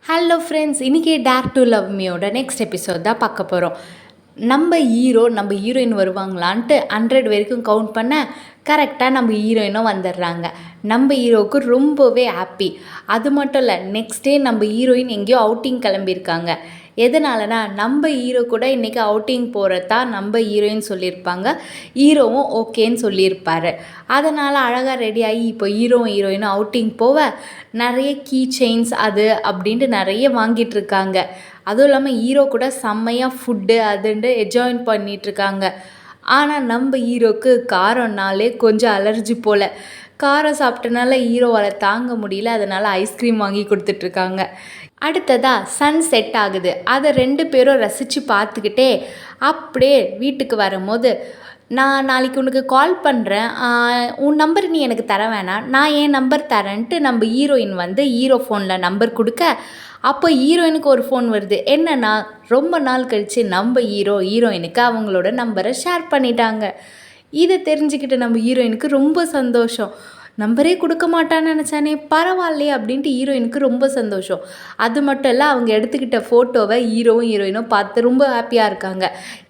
Hello friends, இன்றைக்கி dare to love மீயோட next episode தான் பார்க்க போகிறோம். நம்ம ஹீரோயின் வருவாங்களான்ட்டு 100 வரைக்கும் கவுண்ட் பண்ண கரெக்டாக நம்ம ஹீரோயினும் வந்துடுறாங்க. நம்ம ஹீரோவுக்கு ரொம்பவே ஹாப்பி. அது மட்டும் இல்லை, நெக்ஸ்ட் டே நம்ம ஹீரோயின் எங்கேயோ அவுட்டிங் கிளம்பியிருக்காங்க. எதனாலனா நம்ம ஹீரோ கூட இன்றைக்கி அவுட்டிங் போகிறதா நம்ம ஹீரோயின் சொல்லியிருப்பாங்க. ஹீரோவும் ஓகேன்னு சொல்லியிருப்பார். அதனால் அழகாக ரெடி ஆகி இப்போ ஹீரோயினும் அவுட்டிங் போக நிறைய கீ செயின்ஸ் அது அப்படின்ட்டு நிறைய வாங்கிட்டுருக்காங்க. அதுவும் இல்லாமல் ஹீரோ கூட செம்மையாக ஃபுட்டு அதுன்ட்டு என்ஜாய் பண்ணிகிட்ருக்காங்க. ஆனால் நம்ம ஹீரோவுக்கு காரம்னாலே கொஞ்சம் அலர்ஜி போல். காரம் சாப்பிட்டனால ஹீரோவால் தாங்க முடியல. அதனால் ஐஸ்கிரீம் வாங்கி கொடுத்துட்ருக்காங்க. அடுத்ததாக சன் செட் ஆகுது. அதை 2 பேரும் ரசித்து பார்த்துக்கிட்டே அப்படியே வீட்டுக்கு வரும்போது, நான் நாளைக்கு உனக்கு கால் பண்ணுறேன், உன் நம்பர் நீ எனக்கு தர வேணாம், நான் என் நம்பர் தரேன்ட்டு நம்ம ஹீரோயின் வந்து ஹீரோ ஃபோனில் நம்பர் கொடுக்க, அப்போ ஹீரோயினுக்கு ஒரு ஃபோன் வருது. என்னன்னா, ரொம்ப நாள் கழித்து நம்ம ஹீரோயினுக்கு அவங்களோட நம்பரை ஷேர் பண்ணிட்டாங்க. இதை தெரிஞ்சுக்கிட்டு நம்ம ஹீரோயினுக்கு ரொம்ப சந்தோஷம். நம்பரே கொடுக்க மாட்டான்னு நினச்சானே, பரவாயில்லையே அப்படின்ட்டு ஹீரோயினுக்கு ரொம்ப சந்தோஷம். அது மட்டும் இல்லை, அவங்க எடுத்துக்கிட்ட ஃபோட்டோவை ஹீரோயினும் பார்த்து ரொம்ப ஹாப்பியாக இருக்காங்க.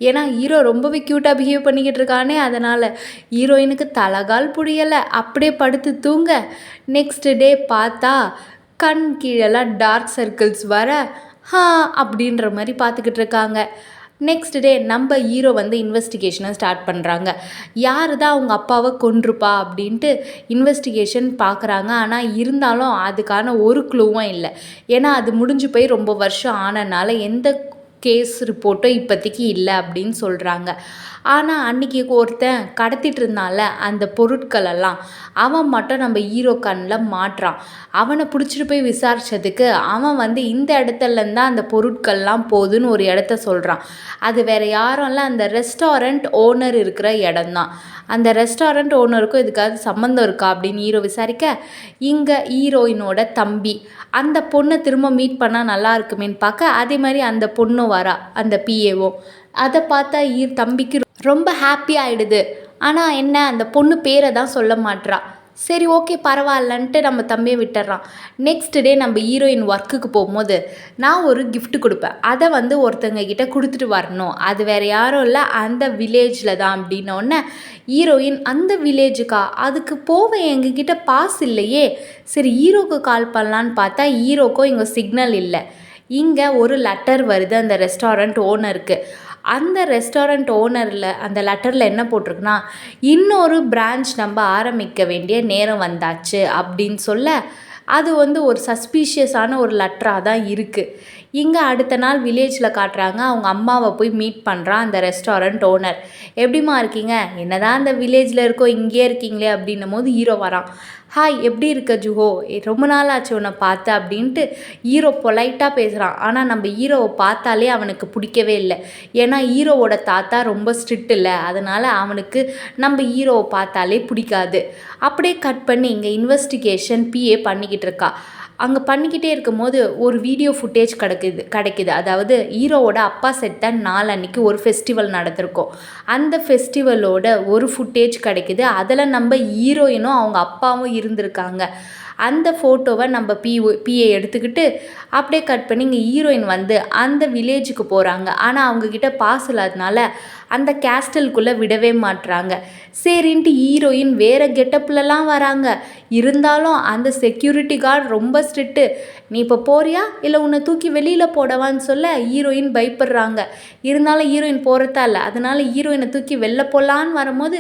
ஏன்னா ஹீரோ ரொம்பவே க்யூட்டாக பிஹேவ் பண்ணிக்கிட்டு இருக்கானே, அதனால் ஹீரோயினுக்கு தலகால் புரியலை. அப்படியே படுத்து தூங்க. நெக்ஸ்ட் டே பார்த்தா கண் கீழெல்லாம் டார்க் சர்க்கிள்ஸ் வர அப்படின்ற மாதிரி பார்த்துக்கிட்டு இருக்காங்க. நெக்ஸ்ட் டே நம்ம ஹீரோ வந்து இன்வெஸ்டிகேஷனை ஸ்டார்ட் பண்ணுறாங்க. யார் தான் அவங்க அப்பாவை கொன்றுப்பா அப்படின்ட்டு இன்வெஸ்டிகேஷன் பார்க்குறாங்க. ஆனால் இருந்தாலும் அதுக்கான ஒரு க்ளூவும் இல்லை. ஏன்னா அது முடிஞ்சு போய் ரொம்ப வருஷம் ஆனனால எந்த கேஸ் ரிப்போர்ட்டும் இப்போதைக்கு இல்லை அப்படின்னு சொல்கிறாங்க. ஆனால் அன்றைக்கி ஒருத்தன் கடத்திட்டு இருந்தால அந்த பொருட்களெல்லாம், அவன் மட்டும் நம்ம ஹீரோ கண்ணில் மாட்டுறான். அவனை பிடிச்சிட்டு போய் விசாரித்ததுக்கு அவன் வந்து இந்த இடத்துலேருந்து தான் அந்த பொருட்கள்லாம் போகுதுன்னு ஒரு இடத்த சொல்கிறான். அது வேறு யாரும் இல்லை, அந்த ரெஸ்டாரண்ட் ஓனர் இருக்கிற இடம்தான். அந்த ரெஸ்டாரண்ட் ஓனருக்கும் இதுக்காவது சம்மந்தம் இருக்கா அப்படின்னு ஹீரோ விசாரிக்க, இங்கே ஹீரோயினோட தம்பி அந்த பொண்ணை திரும்ப மீட் பண்ணால் நல்லா இருக்குமேன்னு பார்க்க, அதே மாதிரி அந்த பொண்ணு வரா, அந்த பிஏவும். அதை பார்த்தா தம்பிக்கு ரொம்ப ஹாப்பி ஆகிடுது. ஆனால் என்ன, அந்த பொண்ணு பேரை தான் சொல்ல மாட்றா. சரி ஓகே பரவாயில்லன்ட்டு நம்ம தம்பியை விட்டுறான். நெக்ஸ்ட் டே நம்ம ஹீரோயின் ஒர்க்குக்கு போகும்போது, நான் ஒரு கிஃப்ட் கொடுப்பேன், அதை வந்து ஒருத்தங்க கிட்ட கொடுத்துட்டு வரணும், அது வேறு யாரும் இல்லை அந்த வில்லேஜில் தான் அப்படின்னோடனே ஹீரோயின் அந்த வில்லேஜுக்கா, அதுக்கு போக எங்ககிட்ட பாஸ் இல்லையே. சரி ஹீரோக்கு கால் பண்ணலான்னு பார்த்தா ஹீரோக்கும் இங்கே சிக்னல் இல்லை. இங்கே ஒரு லெட்டர் வருது அந்த ரெஸ்டாரண்ட் ஓனருக்கு. அந்த ரெஸ்டாரண்ட் ஓனரில் அந்த லெட்டரில் என்ன போட்டிருக்குன்னா, இன்னொரு பிரான்ச் நம்ம ஆரம்பிக்க வேண்டிய நேரம் வந்தாச்சு அப்படின்னு சொல்ல, அது வந்து ஒரு சஸ்பீஷியஸான ஒரு லெட்டராக தான் இருக்குது. இங்கே அடுத்த நாள் வில்லேஜில் காட்டுறாங்க. அவங்க அம்மாவை போய் மீட் பண்ணுறான் அந்த ரெஸ்டாரண்ட் ஓனர். எப்படிமா இருக்கீங்க, என்னதான் அந்த வில்லேஜில் இருக்கோ இங்கேயே இருக்கீங்களே அப்படின்னும் போது ஹீரோ வரான். ஹாய் எப்படி இருக்க ஜுஹோ, ரொம்ப நாள் ஆச்சு உன்னை பார்த்து அப்படின்ட்டு ஹீரோ பொலைட்டாக பேசுகிறான். ஆனால் நம்ம ஹீரோவை பார்த்தாலே அவனுக்கு பிடிக்கவே இல்லை. ஏன்னா ஹீரோவோட தாத்தா ரொம்ப ஸ்ட்ரிக்ட் இல்லை, அதனால் அவனுக்கு நம்ம ஹீரோவை பார்த்தாலே பிடிக்காது. அப்படியே கட் பண்ணி இங்கே இன்வெஸ்டிகேஷன் பிஏ பண்ணிக்கிட்டு இருக்கா. அங்கே பண்ணிக்கிட்டே இருக்கும்போது ஒரு வீடியோ ஃபுட்டேஜ் கிடைக்குது. அதாவது ஹீரோவோட அப்பா செத்த நாளன்னைக்கு ஒரு ஃபெஸ்டிவல் நடந்திருக்கும். அந்த ஃபெஸ்டிவலோட ஒரு ஃபுட்டேஜ் கிடைக்குது. அதில் நம்ம ஹீரோயினும் அவங்க அப்பாவும் இருந்திருக்காங்க. அந்த ஃபோட்டோவை நம்ம பிஏ எடுத்துக்கிட்டு அப்படியே கட் பண்ணி இங்கே ஹீரோயின் வந்து அந்த வில்லேஜுக்கு போகிறாங்க. ஆனால் அவங்கக்கிட்ட பாஸ் இல்லாதனால அந்த கேஸ்டலுக்குள்ளே விடவே மாட்டுறாங்க. சரின்ட்டு ஹீரோயின் வேறு கெட்டப்லலாம் வராங்க. இருந்தாலும் அந்த செக்யூரிட்டி கார்டு ரொம்ப ஸ்ட்ரிக்ட்டு. நீ இப்போ போறியா இல்லை உன்னை தூக்கி வெளியில் போடவான்னு சொல்ல ஹீரோயின் பயப்படுறாங்க. இருந்தாலும் ஹீரோயின் போகிறதா இல்லை. அதனால் ஹீரோயினை தூக்கி வெளில போடலான்னு வரும்போது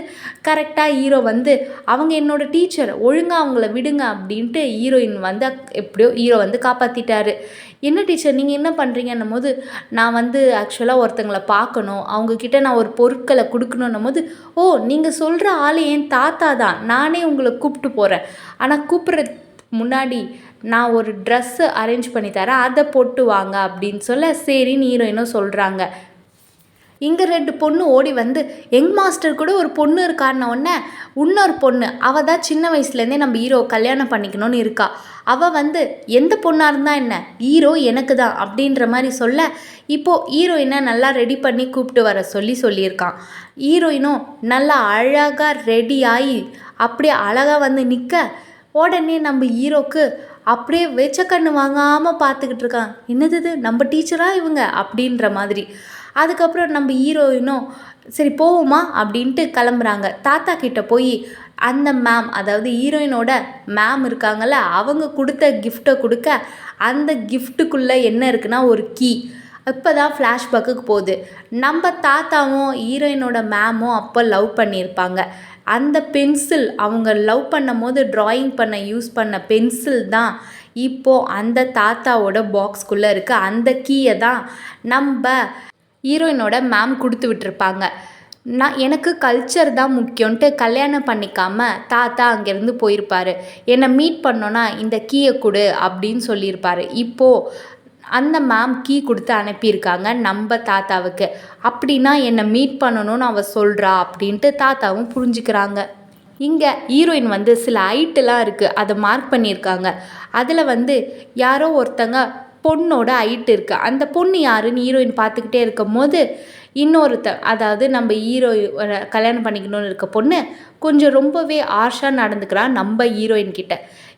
கரெக்டாக ஹீரோ வந்து, அவங்க என்னோட டீச்சர், ஒழுங்காக அவங்கள விடுங்க அப்படின்ட்டு ஹீரோயின் வந்து எப்படியோ ஹீரோ வந்து காப்பாற்றிட்டாரு. என்ன டீச்சர் நீங்கள் என்ன பண்ணுறீங்கன்னும் போது, நான் வந்து ஆக்சுவலாக ஒருத்தங்களை பார்க்கணும், அவங்கக்கிட்ட நான் ஒரு பொருட்களை கொடுக்கணுன்னும் போது, ஓ நீங்கள் சொல்கிற ஆள் என் தாத்தா தான், நானே உங்களை கூப்பிட்டு போகிறேன், ஆனால் கூப்பிட்றதுக்கு முன்னாடி நான் ஒரு ட்ரெஸ்ஸு அரேஞ்ச் பண்ணி தரேன், அதை போட்டு வாங்க அப்படின்னு சொல்ல சரின்னு ஹீரோயினும் சொல்கிறாங்க. இங்கே 2 பொண்ணு ஓடி வந்து, யங் மாஸ்டர் கூட ஒரு பொண்ணு இருக்காருன்ன உடனே இன்னொரு பொண்ணு, அவள் தான் சின்ன வயசுலேருந்தே நம்ம ஹீரோ கல்யாணம் பண்ணிக்கணும்னு இருக்கா. அவள் வந்து எந்த பொண்ணாக இருந்தால் என்ன, ஹீரோ எனக்கு தான் அப்படின்ற மாதிரி சொல்ல, இப்போது ஹீரோயினை நல்லா ரெடி பண்ணி கூப்பிட்டு வர சொல்லியிருக்கான். ஹீரோயினும் நல்லா அழகாக ரெடி ஆகி அப்படியே அழகாக வந்து நிற்க, உடனே நம்ம ஹீரோக்கு அப்படியே வெச்ச கண்ணு வாங்காமல் பார்த்துக்கிட்டு இருக்கான். என்னது இது, நம்ம டீச்சரா இவங்க அப்படின்ற மாதிரி. அதுக்கப்புறம் நம்ம ஹீரோயினும் சரி போவோமா அப்படின்ட்டு கிளம்புறாங்க. தாத்தா கிட்ட போய் அந்த மேம், அதாவது ஹீரோயினோட மேம் இருக்காங்கள்ல, அவங்க கொடுத்த கிஃப்ட்டை கொடுக்க அந்த கிஃப்ட்டுக்குள்ளே என்ன இருக்குன்னா ஒரு கீ. இப்போ தான் ஃப்ளாஷ்பேக்குக்கு போகுது. நம்ம தாத்தாவும் ஹீரோயினோட மேமும் அப்போ லவ் பண்ணியிருப்பாங்க. அந்த பென்சில் அவங்க லவ் பண்ணும் போது ட்ராயிங் பண்ண யூஸ் பண்ண பென்சில் தான் இப்போது அந்த தாத்தாவோட பாக்ஸ்குள்ளே இருக்குது. அந்த கீயை தான் நம்ம ஹீரோயினோட மேம் கொடுத்து விட்டுருப்பாங்க. எனக்கு கல்ச்சர் தான் முக்கியன்ட்டு கல்யாணம் பண்ணிக்காமல் தாத்தா அங்கேருந்து போயிருப்பார். என்னை மீட் பண்ணோன்னா இந்த கீயை கொடு அப்படின்னு சொல்லியிருப்பார். இப்போது அந்த மேம் கீ கொடுத்து அனுப்பியிருக்காங்க நம்ம தாத்தாவுக்கு. அப்படின்னா என்னை மீட் பண்ணணும்னு அவள் சொல்கிறா அப்படின்ட்டு தாத்தாவும் புரிஞ்சுக்கிறாங்க. இங்கே ஹீரோயின் சில ஹைட்டெலாம் இருக்குது, அதை மார்க் பண்ணியிருக்காங்க. அதில் யாரோ ஒருத்தங்க பொண்ணோட ஹைட் இருக்குது. அந்த பொண்ணு யாருன்னு ஹீரோயின் பார்த்துக்கிட்டே இருக்கும் போது அதாவது நம்ம கல்யாணம் பண்ணிக்கணும்னு இருக்க பொண்ணு கொஞ்சம் ரொம்பவே ஆர்ஷாக நடந்துக்கிறான் நம்ம ஹீரோயின் கிட்ட.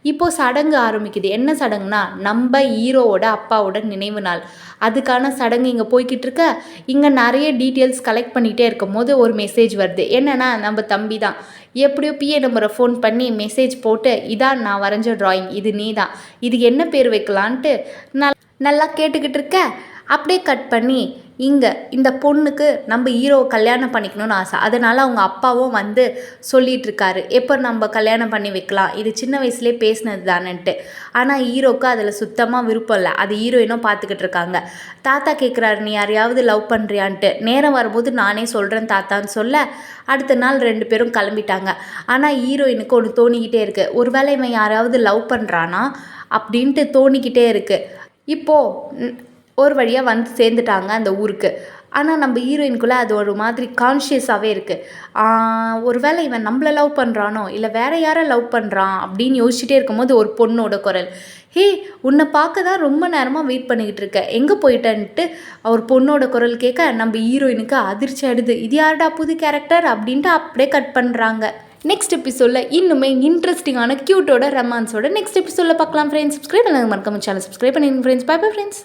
இப்போது சடங்கு ஆரம்பிக்குது. என்ன சடங்குனா நம்ம ஹீரோவோட அப்பாவோட நினைவு நாள். அதுக்கான சடங்கு இங்கே போய்கிட்டு இருக்க. இங்கே நிறைய டீட்டெயில்ஸ் கலெக்ட் பண்ணிகிட்டே இருக்கும் போது ஒரு மெசேஜ் வருது. என்னென்னா நம்ம தம்பி தான் எப்படியோ பிஏ நம்பரை ஃபோன் பண்ணி மெசேஜ் போட்டு இதான் நான் வரைஞ்ச ட்ராயிங், இது நீ தான், இதுக்கு என்ன பேர் வைக்கலான்ட்டு நல்லா கேட்டுக்கிட்டு இருக்க. அப்படியே கட் பண்ணி இங்கே இந்த பொண்ணுக்கு நம்ம ஹீரோவை கல்யாணம் பண்ணிக்கணும்னு ஆசை. அதனால் அவங்க அப்பாவும் சொல்லிகிட்ருக்காரு எப்போ நம்ம கல்யாணம் பண்ணி வைக்கலாம், இது சின்ன வயசுலேயே பேசினது தானேன்ட்டு. ஆனால் ஹீரோவுக்கு அதில் சுத்தமாக விருப்பம் இல்லை. அது ஹீரோயினும் பார்த்துக்கிட்டு இருக்காங்க. தாத்தா கேட்குறாரு நீ யாரையாவது லவ் பண்ணுறியான்ட்டு. நேரம் வரும்போது நானே சொல்கிறேன் தாத்தான்னு சொல்ல அடுத்த நாள் 2 பேரும் கிளம்பிட்டாங்க. ஆனால் ஹீரோயினுக்கு ஒன்று தோணிக்கிட்டே இருக்குது, ஒருவேளை இவன் யாராவது லவ் பண்ணுறானா அப்படின்ட்டு தோணிக்கிட்டே இருக்குது. இப்போது ஒரு வழியாக சேர்ந்துட்டாங்க அந்த ஊருக்கு. ஆனால் நம்ம ஹீரோயினுக்குள்ளே அது ஒரு மாதிரி கான்ஷியஸாகவே இருக்குது. ஒரு வேளை இவன் நம்மளை லவ் பண்ணுறானோ இல்லை வேறு யாரை லவ் பண்ணுறான் அப்படின்னு யோசிச்சுட்டே இருக்கும்போது ஒரு பொண்ணோட குரல், ஹே உன்னை பார்க்க தான் ரொம்ப நேரமாக வெயிட் பண்ணிக்கிட்டு இருக்கேன், எங்கே போயிட்டேன்ட்டு அவர் பொண்ணோட குரல் கேட்க நம்ம ஹீரோயினுக்கு அதிர்ச்சி ஆகிடுது. இது யாருடா புது கேரக்டர் அப்படின்ட்டு அப்படியே கட் பண்ணுறாங்க. நெக்ஸ்ட் எபிசோடில் இன்னுமே இன்ட்ரெஸ்டிங்கான க்யூட்டோட ரொமான்ஸோட நெக்ஸ்ட் எபிசோடில் பார்க்கலாம் ஃப்ரெண்ட்ஸ். சப்ஸ்கிரைப் பண்ணாங்க, மறக்காம சேனல் சப்ஸ்கிரைப் பண்ணிடுங்க ஃப்ரெண்ட்ஸ். Bye bye friends.